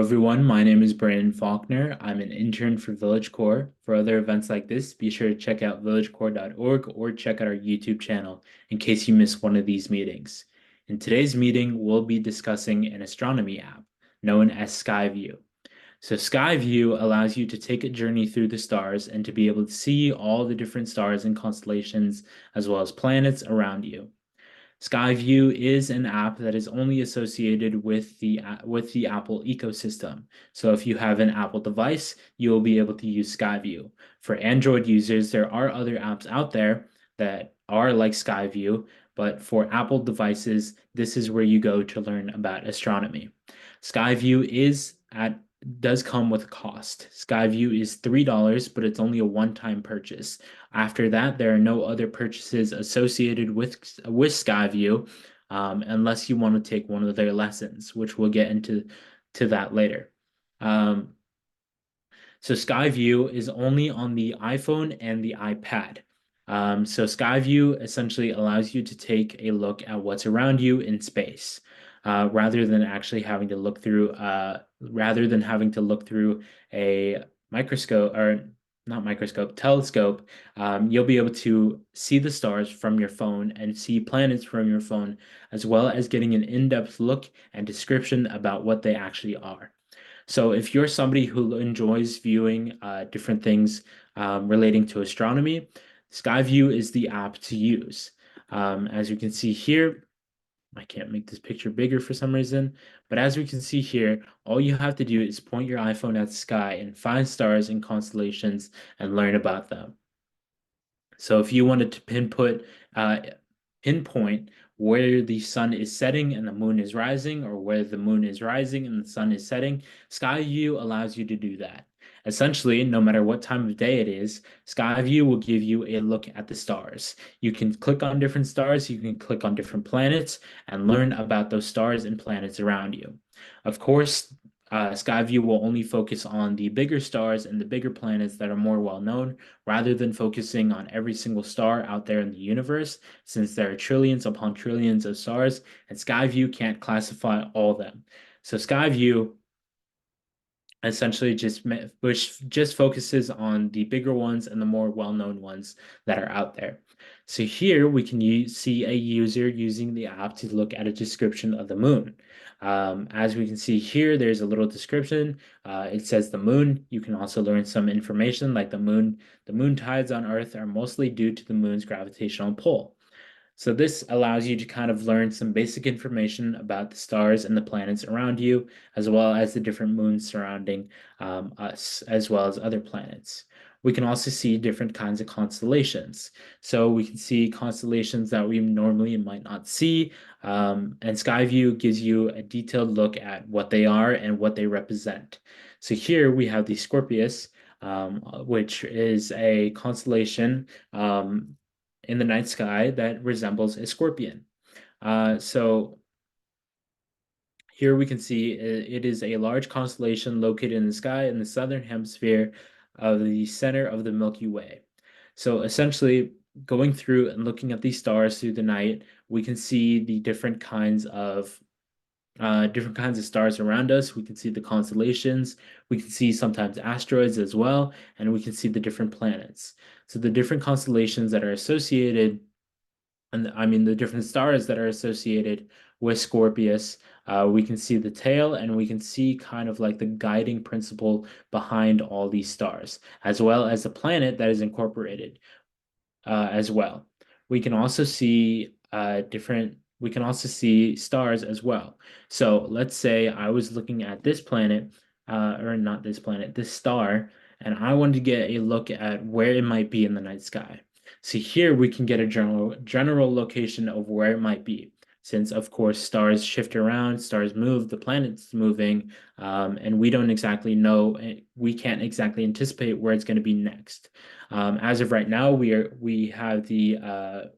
everyone, my name is Brandon Faulkner. I'm an intern for Village Core. For other events like this, be sure to check out villagecore.org or check out our YouTube channel in case you miss one of these meetings. In today's meeting, we'll be discussing an astronomy app known as Skyview. So Skyview allows you to take a journey through the stars and to be able to see all the different stars and constellations as well as planets around you. Skyview is an app that is only associated with the Apple ecosystem. So if you have an Apple device, you will be able to use Skyview. For Android users, there are other apps out there that are like Skyview, but for Apple devices, this is where you go to learn about astronomy. Skyview does come with a cost. Skyview is $3, but it's only a one-time purchase. After that, there are no other purchases associated with Skyview, unless you want to take one of their lessons, which we'll get into that later. So Skyview is only on the iPhone and the iPad. So Skyview essentially allows you to take a look at what's around you in space, rather than actually having to look through, a microscope or not microscope, telescope. You'll be able to see the stars from your phone and see planets from your phone, as well as getting an in-depth look and description about what they actually are. So if you're somebody who enjoys viewing different things relating to astronomy, Skyview is the app to use. As you can see here, I can't make this picture bigger for some reason, but as we can see here, all you have to do is point your iPhone at the sky and find stars and constellations and learn about them. So if you wanted to pinpoint where the sun is setting and the moon is rising, or where the moon is rising and the sun is setting, Skyview allows you to do that. Essentially, no matter what time of day it is, Skyview will give you a look at the stars. You can click on different stars, you can click on different planets, and learn about those stars and planets around you. Of course, Skyview will only focus on the bigger stars and the bigger planets that are more well known, rather than focusing on every single star out there in the universe, since there are trillions upon trillions of stars, and Skyview can't classify all of them. So Skyview essentially just focuses on the bigger ones and the more well-known ones that are out there. So here we can see a user using the app to look at a description of the moon. As we can see here, there's a little description. It says the moon. You can also learn some information like the moon tides on Earth are mostly due to the moon's gravitational pull. So this allows you to kind of learn some basic information about the stars and the planets around you, as well as the different moons surrounding us, as well as other planets. We can also see different kinds of constellations. So we can see constellations that we normally might not see, and Skyview gives you a detailed look at what they are and what they represent. So here we have the Scorpius, which is a constellation in the night sky that resembles a scorpion. So here we can see it is a large constellation located in the sky in the southern hemisphere of the center of the Milky Way. So essentially, going through and looking at these stars through the night, we can see the different kinds of stars around us. We can see the constellations. We can see sometimes asteroids as well, and we can see the different planets. So the different constellations that are associated, and I mean the different stars that are associated with Scorpius, we can see the tail, and we can see kind of like the guiding principle behind all these stars, as well as the planet that is incorporated as well. We can also see we can also see stars as well. So let's say I was looking at this planet, or not this planet, this star, and I wanted to get a look at where it might be in the night sky. So here we can get a general location of where it might be. Since of course stars shift around, stars move, the planet's moving, and we don't exactly know, we can't exactly anticipate where it's going to be next. As of right now, we have the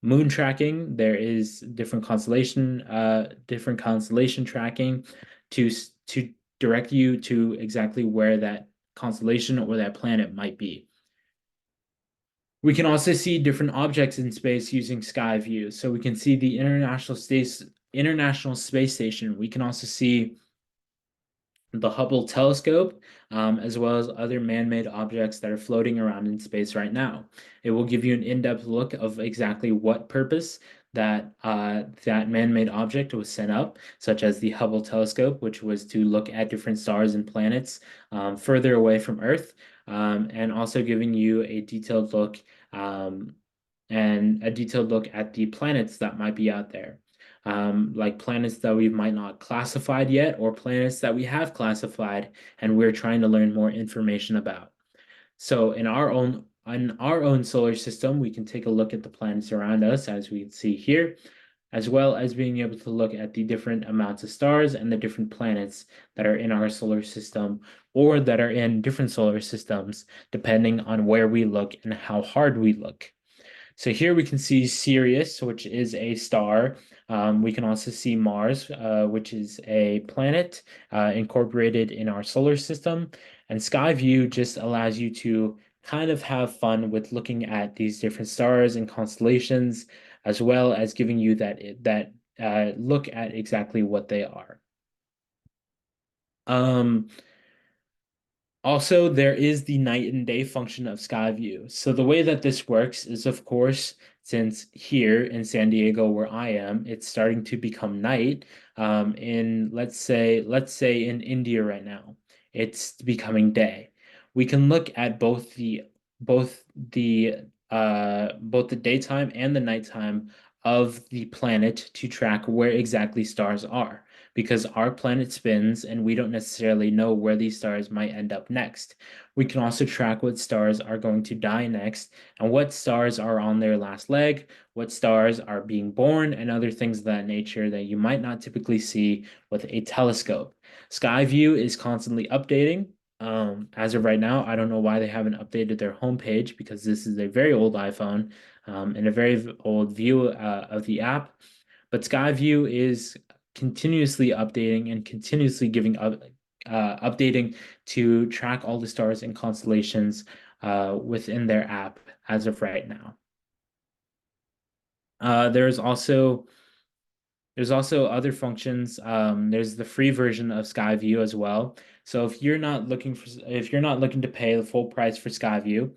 moon tracking. There is different constellation tracking to direct you to exactly where that constellation or that planet might be. We can also see different objects in space using Skyview. So we can see the International Space Station. We can also see the Hubble telescope, as well as other man-made objects that are floating around in space right now. It will give you an in-depth look of exactly what purpose that man-made object was sent up, such as the Hubble telescope, which was to look at different stars and planets further away from Earth, and also giving you a detailed look um, at the planets that might be out there, like planets that we might not classified yet, or planets that we have classified and we're trying to learn more information about. So in our own solar system, we can take a look at the planets around us, as we can see here, as well as being able to look at the different amounts of stars and the different planets that are in our solar system or that are in different solar systems, depending on where we look and how hard we look. So here we can see Sirius, which is a star. We can also see Mars, which is a planet incorporated in our solar system. And Skyview just allows you to kind of have fun with looking at these different stars and constellations, as well as giving you that look at exactly what they are. Um, Also, there is the night and day function of Skyview. So the way that this works is, of course, since here in San Diego where I am, it's starting to become night. In let's say in India right now, it's becoming day. We can look at both the both the daytime and the nighttime of the planet to track where exactly stars are, because our planet spins and we don't necessarily know where these stars might end up next. We can also track what stars are going to die next and what stars are on their last leg, what stars are being born, and other things of that nature that you might not typically see with a telescope. Skyview is constantly updating. As of right now, I don't know why they haven't updated their homepage, because this is a very old iPhone and a very old view of the app. But Skyview is continuously updating and continuously updating to track all the stars and constellations within their app as of right now. There's also other functions. There's the free version of Skyview as well. So if you're not looking to pay the full price for Skyview,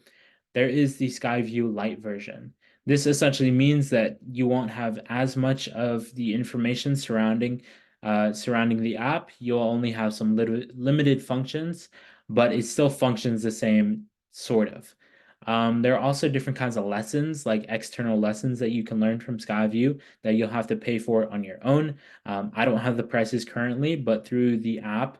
there is the Skyview Lite version. This essentially means that you won't have as much of the information surrounding the app. You'll only have some limited functions, but it still functions the same, sort of. There are also different kinds of lessons, like external lessons that you can learn from Skyview that you'll have to pay for on your own. I don't have the prices currently, but through the app,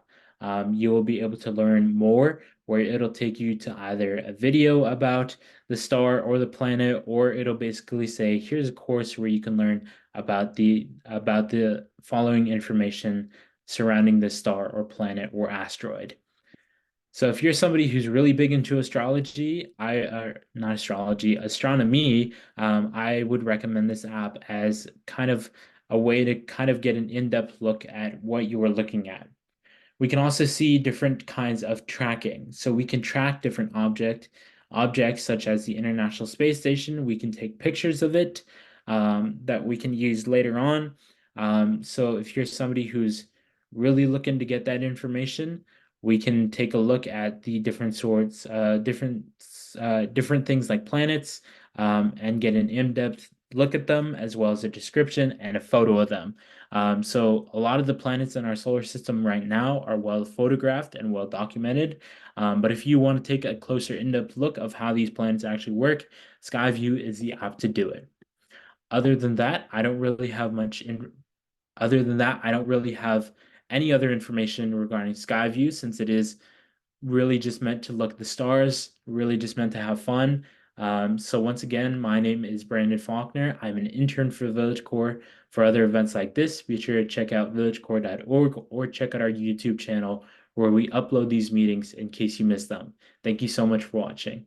you will be able to learn more, where it'll take you to either a video about the star or the planet, or it'll basically say, here's a course where you can learn about the following information surrounding this star or planet or asteroid. So if you're somebody who's really big into astrology, not astrology, astronomy, I would recommend this app as kind of a way to kind of get an in-depth look at what you are looking at. We can also see different kinds of tracking. So we can track different objects such as the International Space Station. We can take pictures of it that we can use later on. So if you're somebody who's really looking to get that information, we can take a look at the different things like planets, and get an in-depth look at them, as well as a description and a photo of them. So a lot of the planets in our solar system right now are well photographed and well documented. But if you want to take a closer in-depth look of how these planets actually work, Skyview is the app to do it. Other than that, I don't really have much in other than that, I don't really have any other information regarding Skyview, since it is really just meant to look at the stars, really just meant to have fun. So once again, my name is Brandon Faulkner. I'm an intern for Village Core. For other events like this, be sure to check out villagecore.org or check out our YouTube channel, where we upload these meetings in case you missed them. Thank you so much for watching.